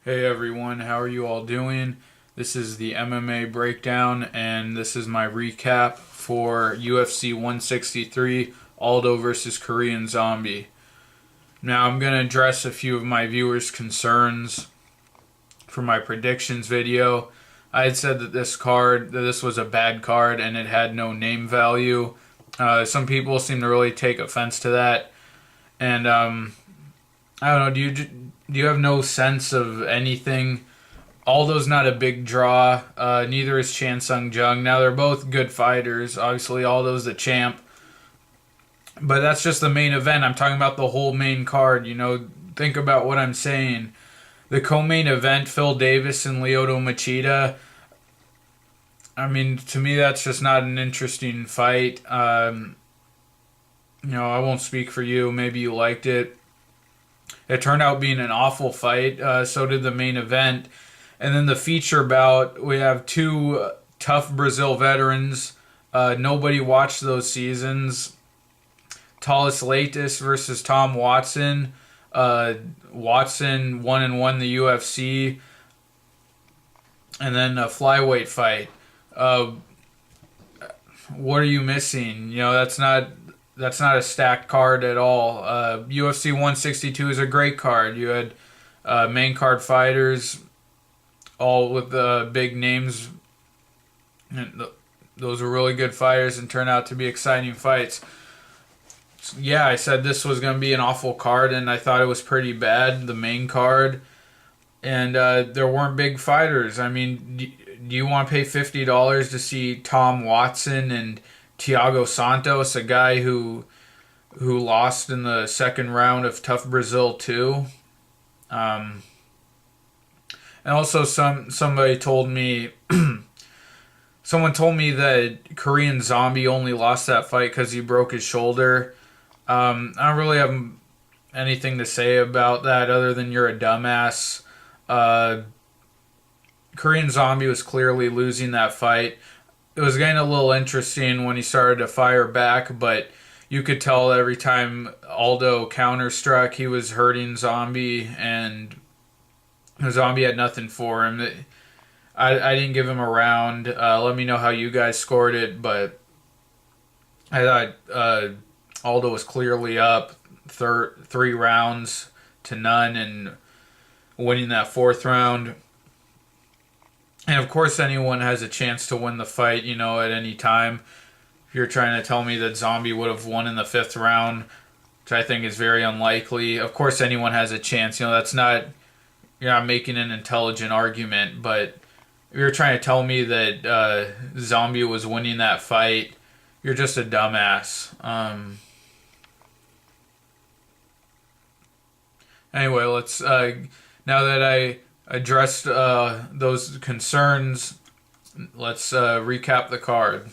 Hey everyone, how are you all doing? This is the MMA breakdown, and this is my recap for UFC 163 Aldo versus Korean Zombie. Now, I'm going to address a few of my viewers' concerns for my predictions video. I had said that this was a bad card and it had no name value. Some people seem to really take offense to that, and I don't know. Do you have no sense of anything? Aldo's not a big draw. Neither is Chan Sung Jung. Now they're both good fighters. Obviously, Aldo's the champ, but that's just the main event. I'm talking about the whole main card. Think about what I'm saying. The co-main event, Phil Davis and Lyoto Machida. I mean, to me, that's just not an interesting fight. I won't speak for you. Maybe you liked it. It turned out being an awful fight. So did the main event. And then the feature bout, we have two tough Brazil veterans. Nobody watched those seasons. Thales Leites versus Tom Watson. Watson won and won the UFC. And then a flyweight fight. What are you missing? That's not a stacked card at all. UFC 162 is a great card. You had main card fighters, all with big names. And those were really good fighters and turned out to be exciting fights. Yeah, I said this was going to be an awful card, and I thought it was pretty bad, the main card. And there weren't big fighters. I mean, do you want to pay $50 to see Tom Watson and Thiago Santos, a guy who lost in the second round of Tough Brazil 2? And also somebody told me someone told me that Korean Zombie only lost that fight because he broke his shoulder. I don't really have anything to say about that other than you're a dumbass. Korean Zombie was clearly losing that fight. It was getting a little interesting when he started to fire back, but you could tell every time Aldo counter-struck, he was hurting Zombie, and Zombie had nothing for him. I didn't give him a round. Let me know how you guys scored it, but I thought Aldo was clearly up 3 rounds to none and winning that fourth round. And of course, anyone has a chance to win the fight, at any time. If you're trying to tell me that Zombie would have won in the fifth round, which I think is very unlikely, of course, anyone has a chance. That's not, you're not making an intelligent argument. But if you're trying to tell me that Zombie was winning that fight, you're just a dumbass. Anyway, let's now that I addressed those concerns, let's recap the card.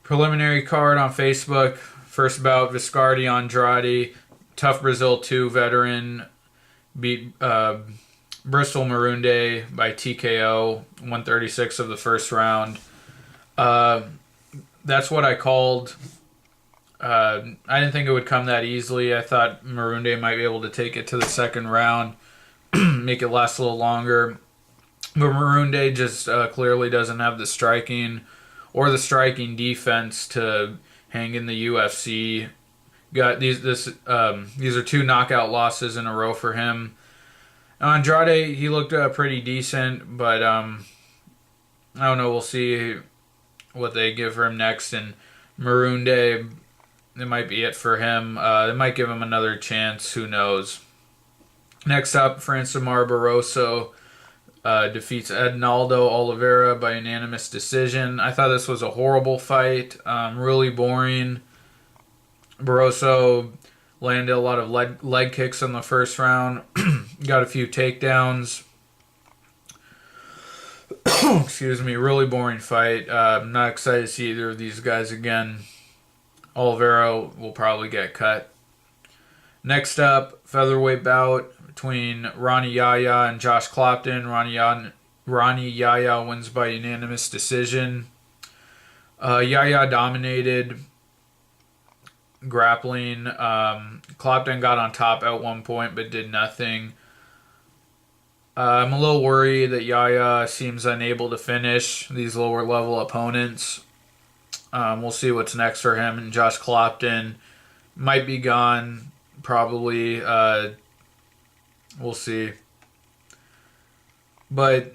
Preliminary card on Facebook. First bout, Viscardi Andrade. Tough Brazil 2 veteran beat Bristol Marunde by TKO, 136 of the first round. That's what I called. I didn't think it would come that easily. I thought Marunde might be able to take it to the second round, make it last a little longer. But Marunde just clearly doesn't have the striking or the striking defense to hang in the UFC. Got these are 2 knockout losses in a row for him. Andrade, he looked pretty decent, but I don't know. We'll see what they give for him next. And Marunde, it might be it for him. They might give him another chance. Who knows? Next up, Francimar Barroso defeats Ednaldo Oliveira by unanimous decision. I thought this was a horrible fight. Really boring. Barroso landed a lot of leg kicks in the first round. Got a few takedowns. Excuse me. Really boring fight. I'm not excited to see either of these guys again. Oliveira will probably get cut. Next up, featherweight bout between Ronnie Yaya and Josh Clopton. Ronnie Yaya wins by unanimous decision. Yaya dominated grappling. Clopton got on top at one point but did nothing. I'm a little worried that Yaya seems unable to finish these lower level opponents. We'll see what's next for him. And Josh Clopton might be gone, probably. We'll see. But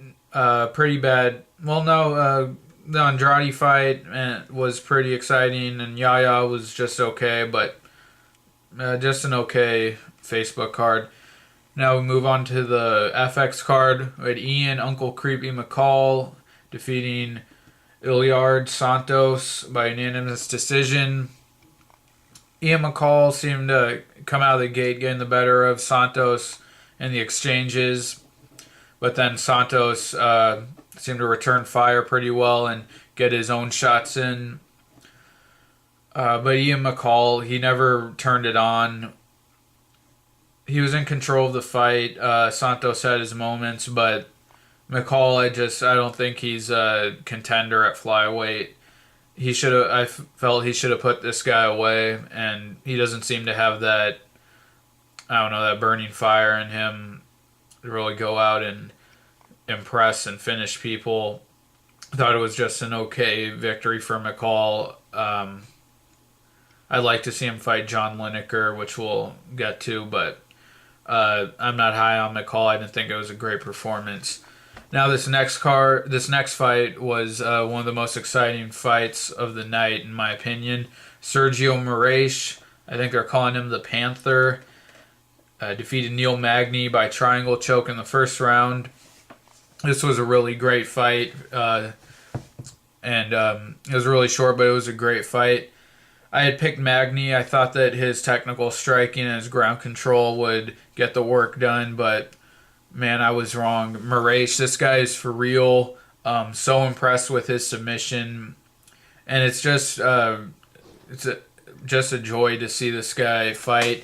pretty bad. Well, no, the Andrade fight was pretty exciting, and Yaya was just okay, but just an okay Facebook card. Now we move on to the FX card. We had Ian Uncle Creepy McCall defeating Iliard Santos by unanimous decision. Ian McCall seemed to come out of the gate getting the better of Santos in the exchanges, but then Santos seemed to return fire pretty well and get his own shots in. But Ian McCall, he never turned it on. He was in control of the fight. Santos had his moments, but McCall, I don't think he's a contender at flyweight. I felt he should have put this guy away, and he doesn't seem to have that, I don't know, that burning fire in him to really go out and impress and finish people. I thought it was just an okay victory for McCall. I'd like to see him fight John Lineker, which we'll get to, but I'm not high on McCall. I didn't think it was a great performance. Now this next fight was one of the most exciting fights of the night, in my opinion. Sergio Moraes, I think they're calling him the Panther, defeated Neil Magny by triangle choke in the first round. This was a really great fight, and it was really short, but it was a great fight. I had picked Magny. I thought that his technical striking and his ground control would get the work done, but man, I was wrong. Moraes, this guy is for real. So impressed with his submission, and it's just just a joy to see this guy fight.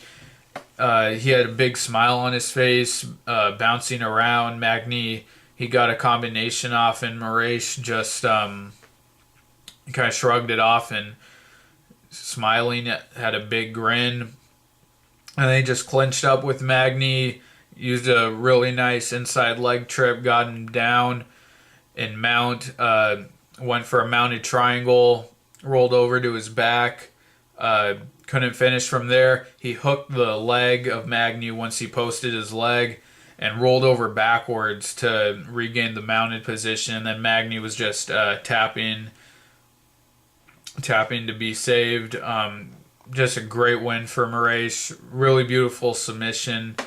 He had a big smile on his face, bouncing around. Magny, he got a combination off, and Moraes just kind of shrugged it off and smiling, had a big grin. And they just clinched up with Magny, used a really nice inside leg trip, got him down in mount, went for a mounted triangle, rolled over to his back, couldn't finish from there. He hooked the leg of Magny once he posted his leg and rolled over backwards to regain the mounted position. And then Magny was just tapping to be saved. Just a great win for Moraes. Really beautiful submission.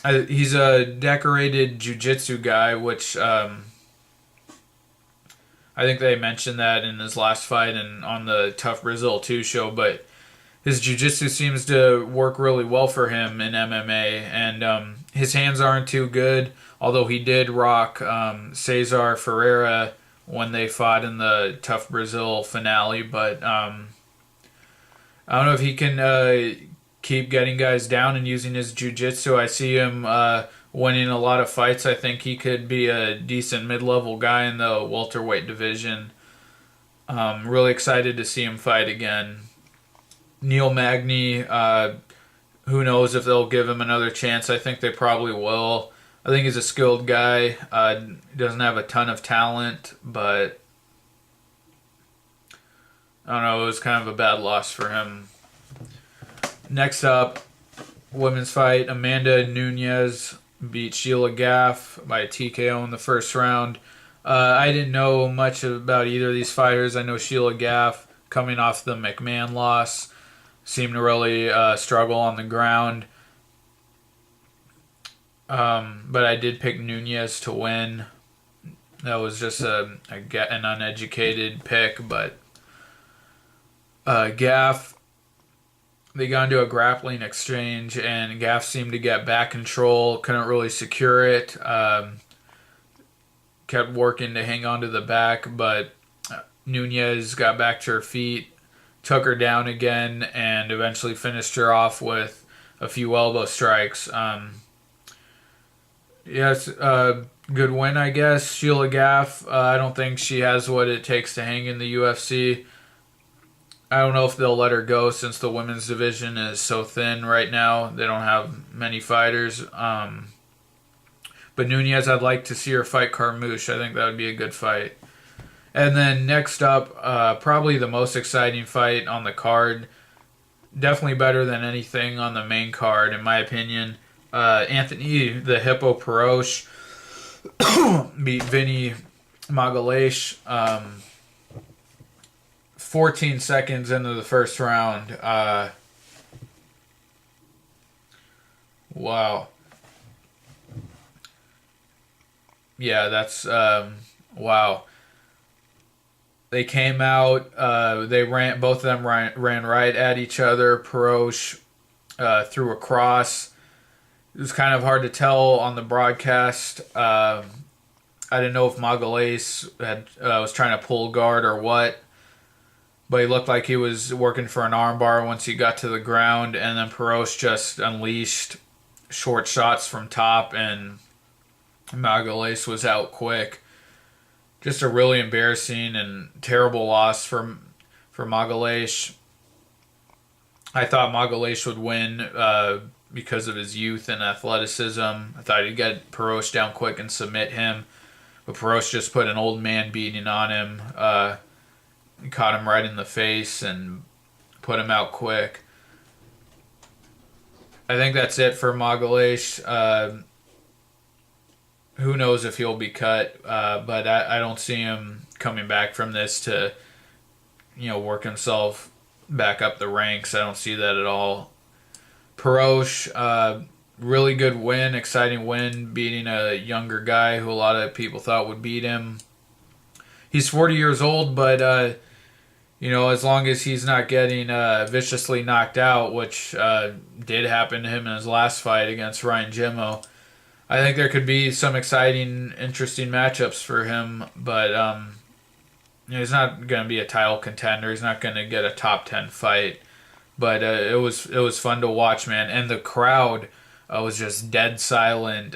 He's a decorated jiu-jitsu guy, which I think they mentioned that in his last fight and on the Tough Brazil 2 show, but his jiu-jitsu seems to work really well for him in MMA, and his hands aren't too good, although he did rock Cesar Ferreira when they fought in the Tough Brazil finale, but I don't know if he can keep getting guys down and using his jiu-jitsu. I see him winning a lot of fights. I think he could be a decent mid-level guy in the welterweight division. Really excited to see him fight again. Neil Magny, who knows if they'll give him another chance. I think they probably will. I think he's a skilled guy. Doesn't have a ton of talent, but I don't know. It was kind of a bad loss for him. Next up, women's fight. Amanda Nunes beat Sheila Gaff by a TKO in the first round. I didn't know much about either of these fighters. I know Sheila Gaff, coming off the McMahon loss, seemed to really struggle on the ground. But I did pick Nunes to win. That was just an uneducated pick, but Gaff, they got into a grappling exchange, and Gaff seemed to get back control, couldn't really secure it, kept working to hang on to the back, but Nunes got back to her feet, took her down again, and eventually finished her off with a few elbow strikes. Yes, good win, I guess. Sheila Gaff, I don't think she has what it takes to hang in the UFC. I don't know if they'll let her go since the women's division is so thin right now. They don't have many fighters. But Nunez, I'd like to see her fight Carmouche. I think that would be a good fight. And then next up, probably the most exciting fight on the card. Definitely better than anything on the main card, in my opinion. Anthony the Hippo Perosh beat Vinny Magalhães 14 seconds into the first round. Wow. Yeah, that's wow. They came out. They ran. Both of them ran right at each other. Perosh threw a cross. It was kind of hard to tell on the broadcast. I didn't know if Magalhães was trying to pull guard or what, but he looked like he was working for an armbar once he got to the ground, and then Perosh just unleashed short shots from top, and Magalhães was out quick. Just a really embarrassing and terrible loss for Magalhães. I thought Magalhães would win because of his youth and athleticism. I thought he'd get Perosh down quick and submit him, but Perosh just put an old man beating on him. He caught him right in the face and put him out quick. I think that's it for Magalhães. Who knows if he'll be cut, but I don't see him coming back from this to, work himself back up the ranks. I don't see that at all. Perosh, really good win, exciting win, beating a younger guy who a lot of people thought would beat him. He's 40 years old, but, as long as he's not getting viciously knocked out, which did happen to him in his last fight against Ryan Jimmo, I think there could be some exciting, interesting matchups for him, but he's not going to be a title contender. He's not going to get a top 10 fight, but it was fun to watch, man. And the crowd was just dead silent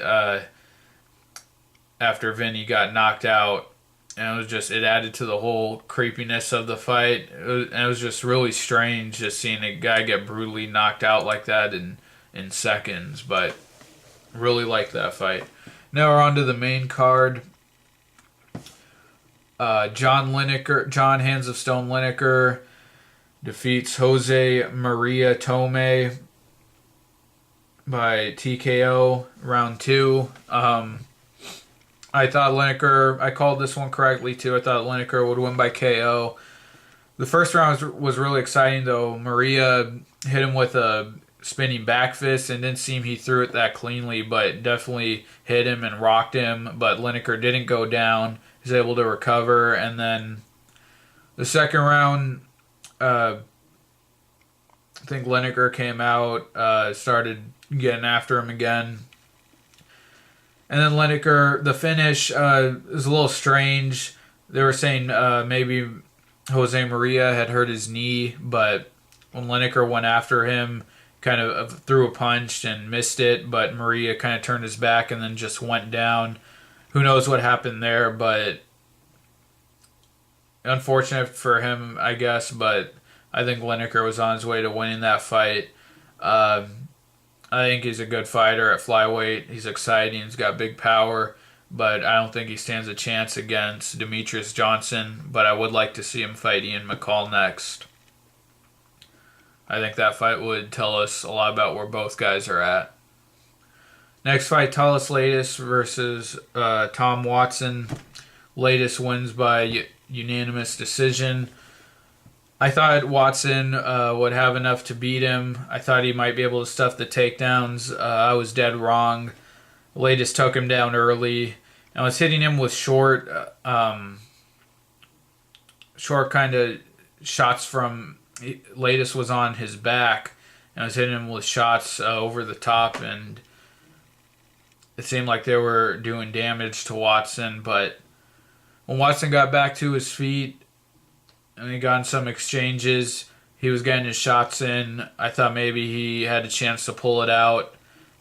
after Vinny got knocked out, and it added to the whole creepiness of the fight. It was just really strange just seeing a guy get brutally knocked out like that in seconds, but really liked that fight. Now we're on to the main card. John Hands of Stone Lineker defeats Jose Maria Tomei by TKO round 2. I thought Lineker, I called this one correctly too. I thought Lineker would win by KO. The first round was really exciting though. Maria hit him with a spinning back fist, and didn't seem he threw it that cleanly, but definitely hit him and rocked him. But Lineker didn't go down. He was able to recover. And then the second round, I think Lineker came out, started getting after him again. And then Lineker, the finish is a little strange. They were saying maybe Jose Maria had hurt his knee, but when Lineker went after him, kind of threw a punch and missed it, but Maria kind of turned his back and then just went down. Who knows what happened there, but unfortunate for him, I guess, but I think Lineker was on his way to winning that fight. I think he's a good fighter at flyweight. He's exciting. He's got big power, but I don't think he stands a chance against Demetrius Johnson, but I would like to see him fight Ian McCall next. I think that fight would tell us a lot about where both guys are at. Next fight, Talis Latis versus Tom Watson. Latis wins by unanimous decision. I thought Watson would have enough to beat him. I thought he might be able to stuff the takedowns. I was dead wrong. Latis took him down early and was hitting him with short kind of shots from... Latis was on his back and was hitting him with shots over the top, and it seemed like they were doing damage to Watson. But when Watson got back to his feet and he got in some exchanges, he was getting his shots in. I thought maybe he had a chance to pull it out,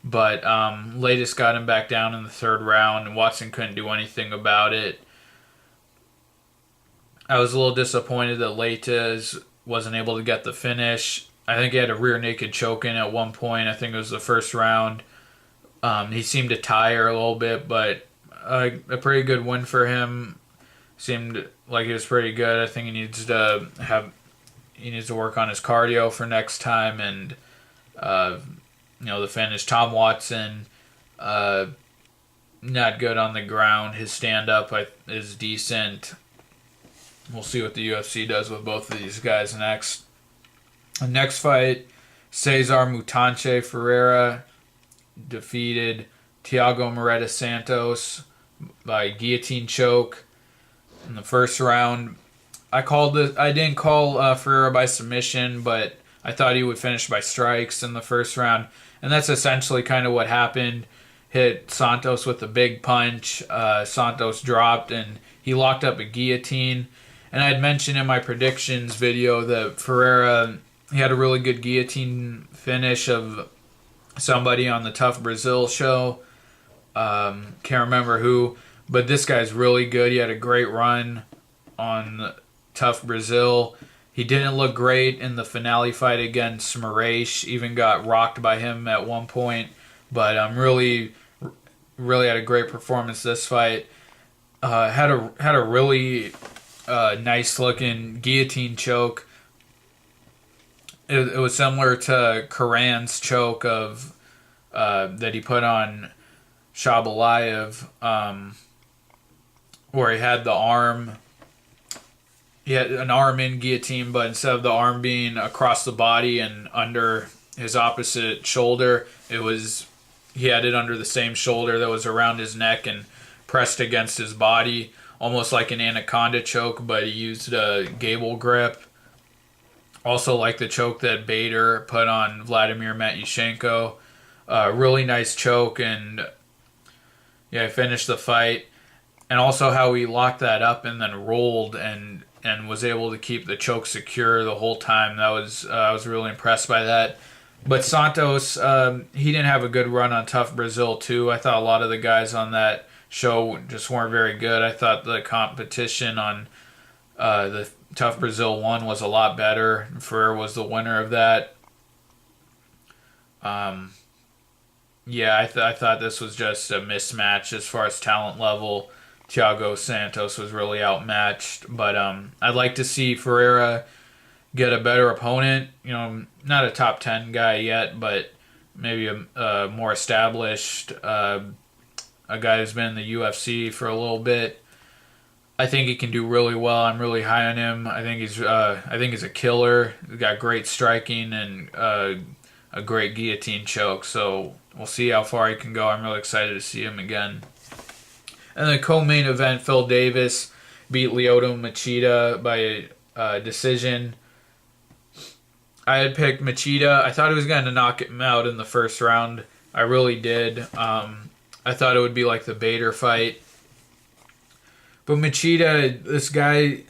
but Latis got him back down in the third round, and Watson couldn't do anything about it. I was a little disappointed that Latis wasn't able to get the finish. I think he had a rear naked choke in at one point. I think it was the first round. He seemed to tire a little bit, but a pretty good win for him. Seemed like he was pretty good. I think he needs to work on his cardio for next time, and the finish. Tom Watson, not good on the ground. His stand up is decent. We'll see what the UFC does with both of these guys next. The next fight, Cesar Mutante Ferreira defeated Thiago Santos by guillotine choke in the first round. I didn't call Ferreira by submission, but I thought he would finish by strikes in the first round, and that's essentially kind of what happened. Hit Santos with a big punch. Santos dropped, and he locked up a guillotine. And I had mentioned in my predictions video that Ferreira, he had a really good guillotine finish of somebody on the Tough Brazil show. Can't remember who, but this guy's really good. He had a great run on Tough Brazil. He didn't look great in the finale fight against Moraes. Even got rocked by him at one point. But really had a great performance this fight. Had a really nice looking guillotine choke. It was similar to Karan's choke of that he put on Shabalayev, where he had the arm. He had an arm in guillotine, but instead of the arm being across the body and under his opposite shoulder, he had it under the same shoulder that was around his neck and pressed against his body, almost like an anaconda choke, but he used a gable grip. Also like the choke that Bader put on Vladimir Matyushenko. Really nice choke, and he finished the fight. And also how he locked that up and then rolled and was able to keep the choke secure the whole time. I was really impressed by that. But Santos, he didn't have a good run on Tough Brazil too. I thought a lot of the guys on that show just weren't very good. I thought the competition on the Tough Brazil 1 was a lot better. Ferrer was the winner of that. I thought this was just a mismatch as far as talent level. Thiago Santos was really outmatched. But I'd like to see Ferreira get a better opponent. Not a top 10 guy yet, but maybe a more established, a guy who's been in the UFC for a little bit. I think he can do really well. I'm really high on him. I think he's a killer. He's got great striking and a great guillotine choke. So we'll see how far he can go. I'm really excited to see him again. And the co-main event, Phil Davis beat Lyoto Machida by decision. I had picked Machida. I thought he was going to knock him out in the first round. I really did. I thought it would be like the Bader fight. But Machida, this guy,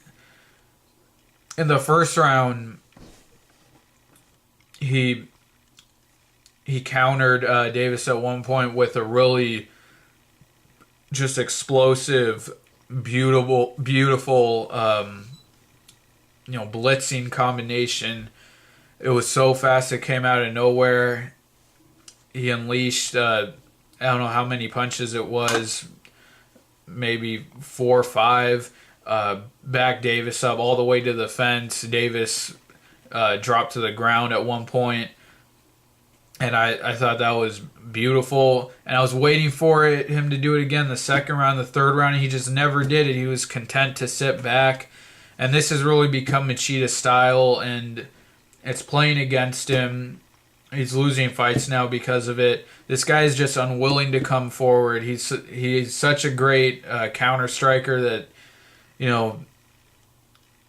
in the first round, he countered Davis at one point with a really just explosive, beautiful, blitzing combination. It was so fast, it came out of nowhere. He unleashed, I don't know how many punches it was, maybe 4 or 5. Backed Davis up all the way to the fence. Davis dropped to the ground at one point. And I thought that was beautiful. And I was waiting for him to do it again the second round, the third round, and he just never did it. He was content to sit back. And this has really become Machida's style, and it's playing against him. He's losing fights now because of it. This guy is just unwilling to come forward. He's such a great counter striker that, I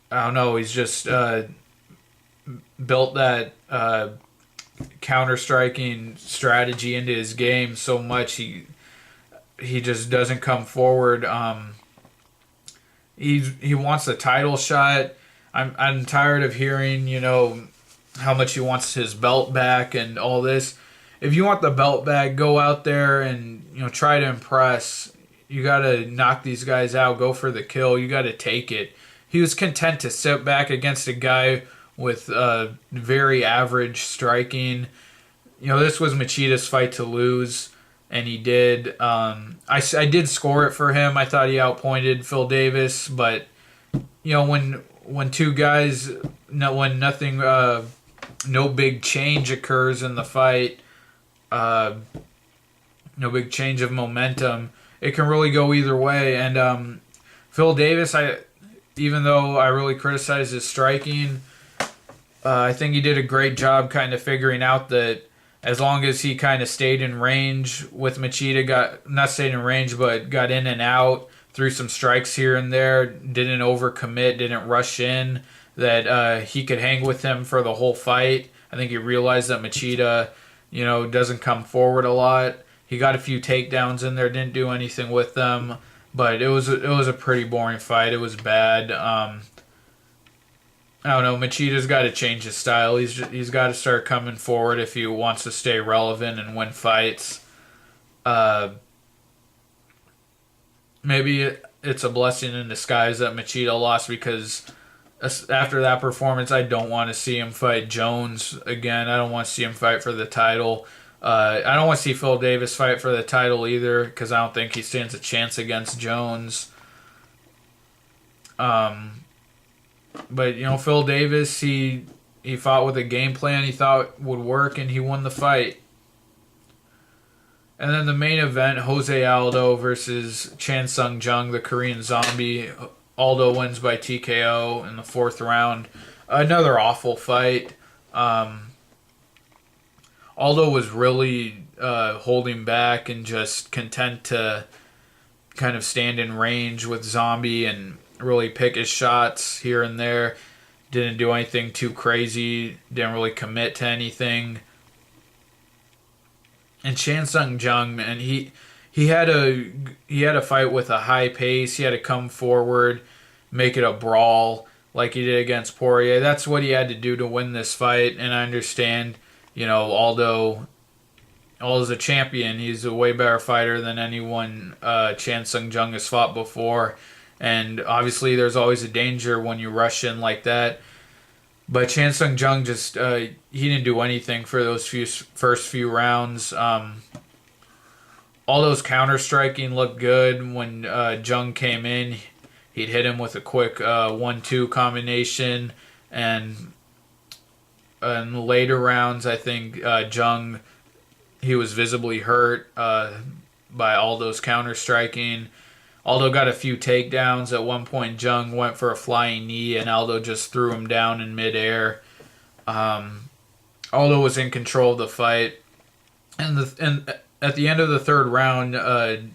don't know, he's just built that counter striking strategy into his game so much he just doesn't come forward. He wants a title shot. I'm tired of hearing, how much he wants his belt back and all this. If you want the belt back, go out there and try to impress. You got to knock these guys out. Go for the kill. You got to take it. He was content to sit back against a guy with very average striking. This was Machida's fight to lose. and he did. I did score it for him. I thought he outpointed Phil Davis, but when two guys, when nothing, no big change occurs in the fight, no big change of momentum, it can really go either way. And Phil Davis, even though I really criticized his striking, I think he did a great job kind of figuring out that as long as he kind of stayed in range with Machida, not stayed in range, but got in and out, threw some strikes here and there, didn't overcommit, didn't rush in, that he could hang with him for the whole fight. I think he realized that Machida, doesn't come forward a lot. He got a few takedowns in there, didn't do anything with them, but it was a pretty boring fight. It was bad. I don't know. Machida's got to change his style. He's got to start coming forward if he wants to stay relevant and win fights. Maybe it's a blessing in disguise that Machida lost, because after that performance, I don't want to see him fight Jones again. I don't want to see him fight for the title. I don't want to see Phil Davis fight for the title either, because I don't think he stands a chance against Jones. But Phil Davis, he fought with a game plan he thought would work, and he won the fight. And then the main event, Jose Aldo versus Chan Sung Jung, the Korean Zombie. Aldo wins by TKO in the 4th round. Another awful fight. Aldo was really holding back and just content to kind of stand in range with Zombie and really pick his shots here and there. Didn't do anything too crazy. Didn't really commit to anything. And Chan Sung Jung, man, he had a fight with a high pace. He had to come forward, make it a brawl like he did against Poirier. That's what he had to do to win this fight. And I understand, Aldo's a champion. He's a way better fighter than anyone Chan Sung Jung has fought before. And obviously there's always a danger when you rush in like that. But Chan Sung Jung just, he didn't do anything for those first few rounds. Aldo's counter-striking looked good. When Jung came in, he'd hit him with a quick 1-2 combination. And in the later rounds, I think Jung, he was visibly hurt by Aldo's counter-striking. Aldo got a few takedowns. At one point, Jung went for a flying knee, and Aldo just threw him down in midair. Aldo was in control of the fight. And at the end of the 3rd round,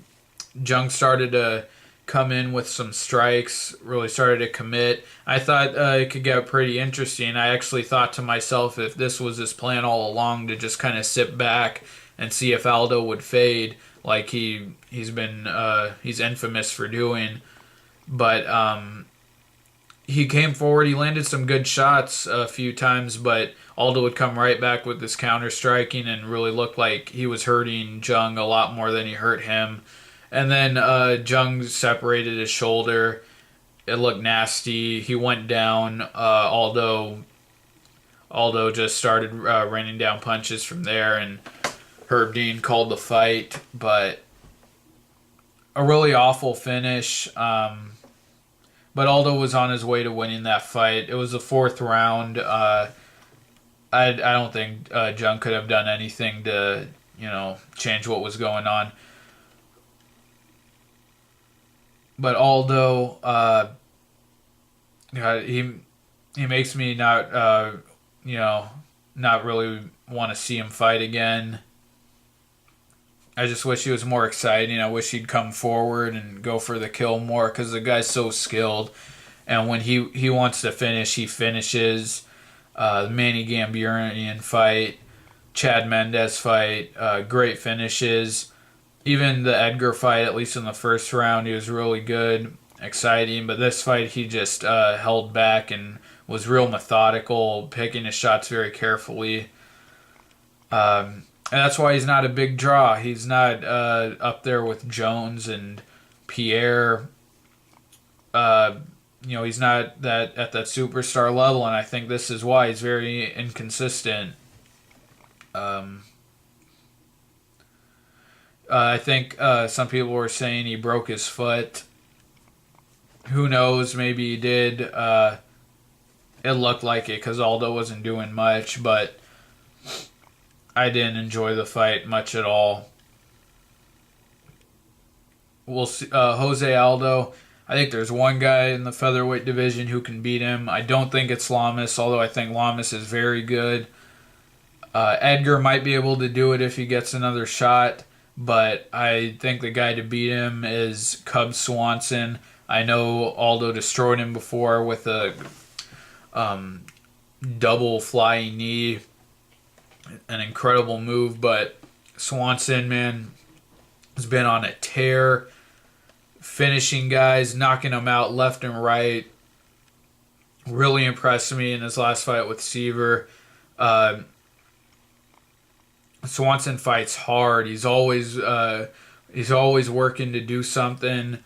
Jung started to come in with some strikes, really started to commit. I thought it could get pretty interesting. I actually thought to myself, if this was his plan all along, to just kind of sit back and see if Aldo would fade, like he's infamous for doing. But he came forward, he landed some good shots a few times, but Aldo would come right back with this counter striking and really looked like he was hurting Jung a lot more than he hurt him. And then Jung separated his shoulder. It looked nasty. He went down. Aldo just started raining down punches from there, and Herb Dean called the fight. But a really awful finish. But Aldo was on his way to winning that fight. It was the 4th round. I don't think Jung could have done anything to, change what was going on. But Aldo, he makes me not really want to see him fight again. I just wish he was more exciting. I wish he'd come forward and go for the kill more, because the guy's so skilled. And when he wants to finish, he finishes. The Manny Gamburanian fight, Chad Mendez fight, great finishes. Even the Edgar fight, at least in the 1st round, he was really good, exciting. But this fight, he just held back and was real methodical, picking his shots very carefully. And that's why he's not a big draw. He's not up there with Jones and Pierre. He's not at that superstar level, and I think this is why he's very inconsistent. I think some people were saying he broke his foot. Who knows? Maybe he did. It looked like it because Aldo wasn't doing much, but I didn't enjoy the fight much at all. We'll see. Jose Aldo. I think there's one guy in the featherweight division who can beat him. I don't think it's Lamas, although I think Lamas is very good. Edgar might be able to do it if he gets another shot, but I think the guy to beat him is Cub Swanson. I know Aldo destroyed him before with a double flying knee, an incredible move, but Swanson, man, has been on a tear, finishing guys, knocking them out left and right. Really impressed me in his last fight with Cesar. Swanson fights hard. He's always working to do something.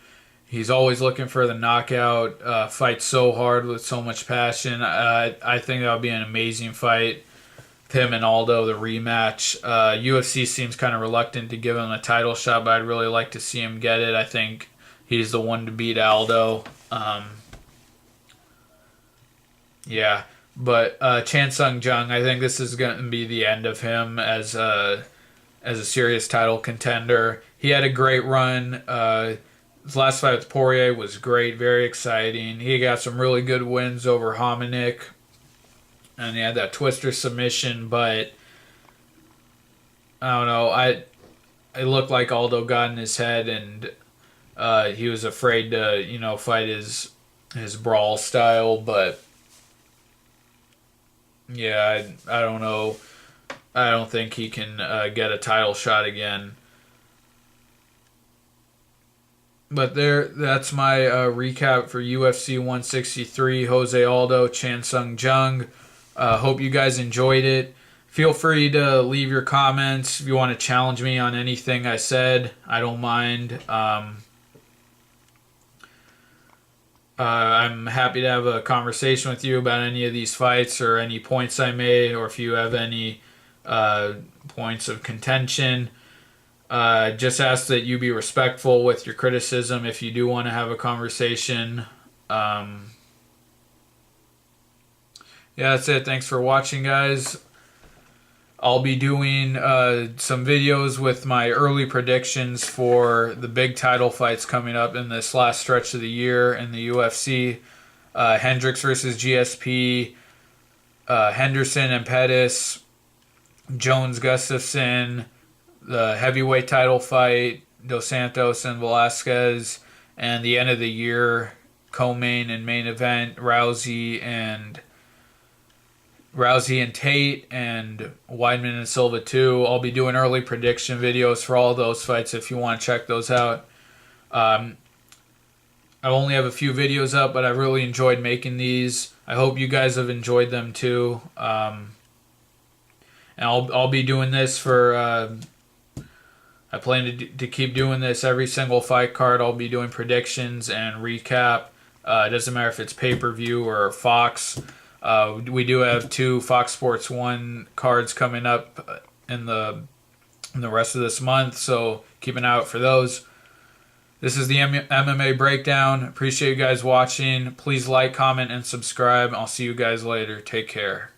He's always looking for the knockout. Fights so hard with so much passion. I think that would be an amazing fight. Him and Aldo, the rematch. UFC seems kind of reluctant to give him a title shot, but I'd really like to see him get it. I think he's the one to beat Aldo. Yeah. But Chan Sung Jung, I think this is going to be the end of him as a serious title contender. He had a great run. His last fight with Poirier was great, very exciting. He got some really good wins over Hominick, and he had that twister submission. But I don't know. It looked like Aldo got in his head, and he was afraid to fight his brawl style, but. Yeah, I don't know. I don't think he can get a title shot again. But that's my recap for UFC 163, Jose Aldo, Chan Sung Jung. Hope you guys enjoyed it. Feel free to leave your comments if you want to challenge me on anything I said. I don't mind. I'm happy to have a conversation with you about any of these fights or any points I made, or if you have any points of contention. Just ask that you be respectful with your criticism if you do want to have a conversation. Yeah, that's it. Thanks for watching, guys. I'll be doing some videos with my early predictions for the big title fights coming up in this last stretch of the year in the UFC. Hendricks versus GSP, Henderson and Pettis, Jones Gustafson, the heavyweight title fight, Dos Santos and Velasquez, and the end of the year co-main and main event, Rousey and Tate and Weidman and Silva 2. I'll be doing early prediction videos for all those fights if you want to check those out. I only have a few videos up, but I really enjoyed making these. I hope you guys have enjoyed them too. And I'll be doing this for... I plan to keep doing this every single fight card. I'll be doing predictions and recap. It doesn't matter if it's pay-per-view or Fox. We do have 2 Fox Sports 1 cards coming up in the rest of this month, so keep an eye out for those. This is the MMA Breakdown. Appreciate you guys watching. Please like, comment, and subscribe. I'll see you guys later. Take care.